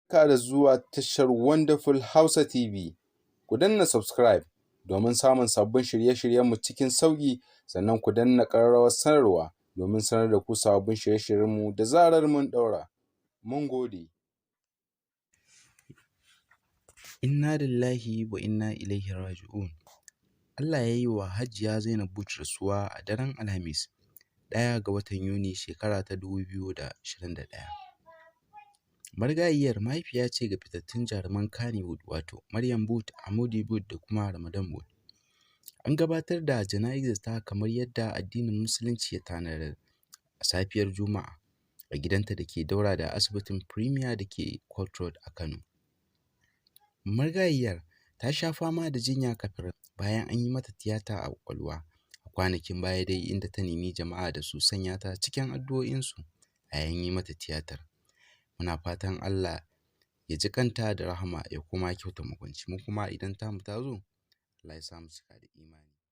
barka da zuwa tashar Wonderful Hausa TV. Ku danna subscribe domin samun sabbin shirye-shiryenmu cikin sauƙi, sannan ku danna ƙararrawar sanarwa domin sanar da ku sabbin shirye-shiryenmu da zarar mun ɗaura. Mun gode. Innalillahi wa inna ilaihi raji'un. Allah ya yi wa Hajiya Zainab Booth rasuwa a daren Alhamis, 1 ga watan Yuni shekara ta 2021. Marigayiyar mahaifiya ce ga fitattun jaruman Kannywood wato Maryam Booth, Amody Booth da kuma Ramadan Booth. An gabatar da jana'izar ta kamar yadda addinin Musulunci ya tanadar a safiyar Juma'a a gidanta da ke daura da asibitin Premier da ke Court Road a Kano. Marigayiyar ta sha fama da jinya kafin bayan an yi mata tiyata a ƙwaƙwalwa a kwanakin baya dai, inda ta nemi jama'a da su sanya ta cikin addu'o'insu a yayin yi mata tiyatar. Muna fatan Allah ya ji kanta da rahama ya kuma kyauta makwanci, mu kuma idan tamu ta zo Allah ya sa mu cika da imani.